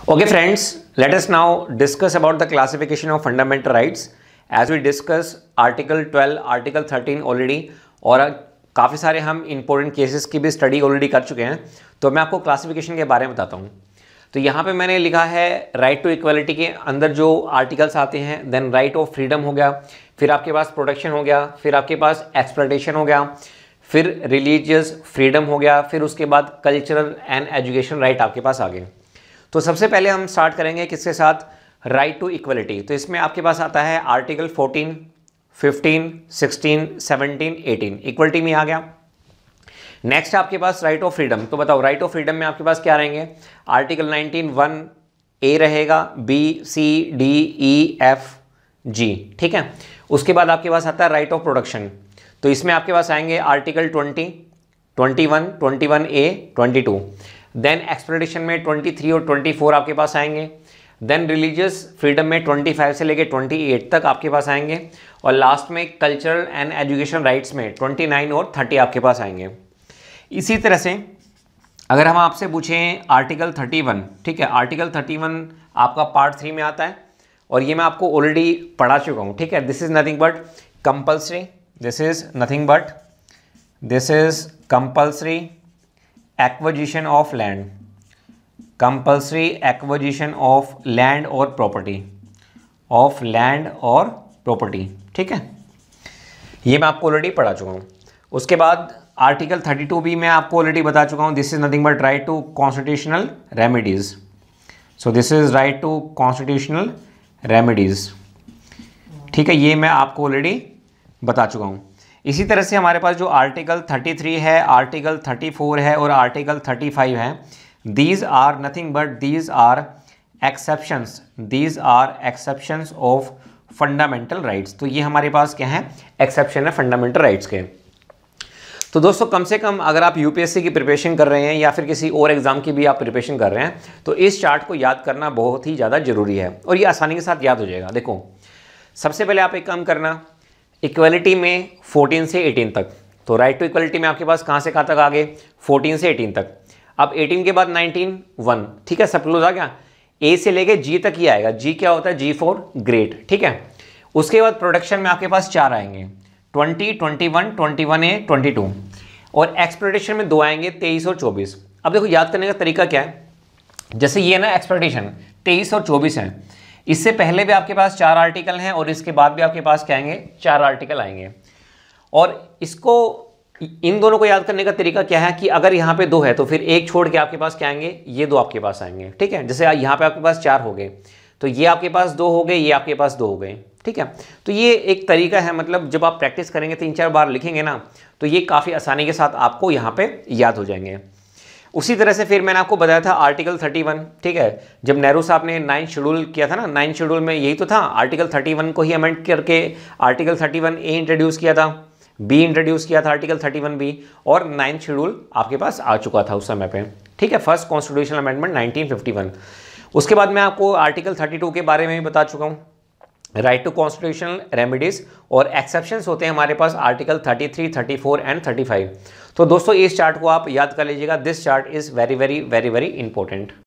Okay friends, let us now discuss about the classification of fundamental rights as we discuss article 12, article 13 already और काफ़ी सारे हम important cases की भी study already कर चुके हैं। तो मैं आपको क्लासिफिकेशन के बारे में बताता हूँ। तो यहाँ पे मैंने लिखा है राइट टू इक्वलिटी के अंदर जो आर्टिकल्स आते हैं, देन राइट ऑफ फ्रीडम हो गया, फिर आपके पास प्रोटेक्शन हो गया, फिर आपके पास एक्सप्लॉयटेशन हो गया, फिर रिलीजियस फ्रीडम हो गया, फिर उसके बाद कल्चरल एंड एजुकेशन राइट आपके पास आ गए। तो सबसे पहले हम स्टार्ट करेंगे किसके साथ, राइट टू इक्वलिटी। तो इसमें आपके पास आता है आर्टिकल 14, 15, 16, 17, 18 इक्वलिटी में आ गया। नेक्स्ट आपके पास राइट ऑफ फ्रीडम। तो बताओ राइट ऑफ फ्रीडम में आपके पास क्या रहेंगे, आर्टिकल 19 1 ए रहेगा, B C D E F G, ठीक है। उसके बाद आपके पास आता है राइट ऑफ प्रोटेक्शन। तो इसमें आपके पास आएंगे आर्टिकल 20, 21, 21 ए, 22। देन एक्सप्लॉयटेशन में 23 और 24 आपके पास आएंगे। देन रिलीजियस फ्रीडम में 25 से लेके 28 तक आपके पास आएंगे। और लास्ट में कल्चरल एंड एजुकेशन राइट्स में 29 और 30 आपके पास आएंगे। इसी तरह से अगर हम आपसे पूछें आर्टिकल 31, ठीक है, आर्टिकल 31 आपका पार्ट 3 में आता है और ये मैं आपको ऑलरेडी पढ़ा चुका हूँ, ठीक है। This is nothing but compulsory, this is nothing but this is compulsory acquisition of land, compulsory acquisition of land और प्रॉपर्टी, ऑफ लैंड और प्रॉपर्टी, ठीक है। ये मैं आपको ऑलरेडी पढ़ा चुका हूँ। उसके बाद आर्टिकल 32 भी मैं आपको ऑलरेडी बता चुका हूँ। This is nothing but right to constitutional remedies. So this is right to constitutional remedies, ठीक है। ये मैं आपको ऑलरेडी बता चुका हूँ। इसी तरह से हमारे पास जो आर्टिकल 33 है, आर्टिकल 34 है और आर्टिकल 35 है, these are nothing but these are exceptions, these are exceptions of fundamental rights. तो ये हमारे पास क्या है, एक्सेप्शन है फंडामेंटल राइट्स के। तो दोस्तों कम से कम अगर आप यूपीएससी की प्रिपरेशन कर रहे हैं या फिर किसी और एग्जाम की भी आप प्रिपरेशन कर रहे हैं तो इस चार्ट को याद करना बहुत ही ज़्यादा जरूरी है और ये आसानी के साथ याद हो जाएगा। देखो सबसे पहले आप एक काम करना, इक्वलिटी में 14 से 18 तक। तो राइट टू इक्वलिटी में आपके पास कहाँ से कहाँ तक आ गए, 14 से 18 तक। अब 18 के बाद 19 1, ठीक है, सब क्लोज आ गया। ए से लेके जी तक ही आएगा। जी क्या होता है, जी फॉर ग्रेट, ठीक है। उसके बाद प्रोडक्शन में आपके पास 4 आएंगे, 20, 21, 21A, 22। और एक्सप्लॉयटेशन में 2 आएंगे, 23 और 24। अब देखो याद करने का तरीका क्या है, जैसे ये ना एक्सप्लॉयटेशन 23 और 24 है, इससे पहले भी आपके पास 4 आर्टिकल हैं और इसके बाद भी आपके पास क्या आएंगे, 4 आर्टिकल आएंगे। और इसको इन दोनों को याद करने का तरीका क्या है कि अगर यहाँ पे 2 है तो फिर एक छोड़ के आपके पास क्या आएंगे, ये 2 आपके पास आएंगे, ठीक है। जैसे यहाँ पे आपके पास 4 हो गए तो ये आपके पास 2 हो गए, ये आपके पास 2 हो गए, ठीक है। तो ये एक तरीका है, मतलब जब आप प्रैक्टिस करेंगे 3-4 बार लिखेंगे ना तो ये काफ़ी आसानी के साथ आपको यहाँ पे याद हो जाएंगे। उसी तरह से फिर मैंने आपको बताया था आर्टिकल 31, ठीक है। जब नेहरू साहब ने 9 शेड्यूल किया था ना, 9 शेड्यूल में यही तो था, आर्टिकल 31 को ही अमेंड करके आर्टिकल 31A इंट्रोड्यूस किया था, बी इंट्रोड्यूस किया था आर्टिकल 31B, और 9 शेड्यूल आपके पास आ चुका था उस समय पे, ठीक है। First constitutional amendment 1951। उसके बाद मैं आपको आर्टिकल 32 के बारे में भी बता चुका हूँ, राइट टू कॉन्स्टिट्यूशनल रेमेडीज, और एक्सेप्शंस होते हैं हमारे पास आर्टिकल 33, 34 एंड 35। तो दोस्तों इस चार्ट को आप याद कर लीजिएगा, this chart is very very very very important.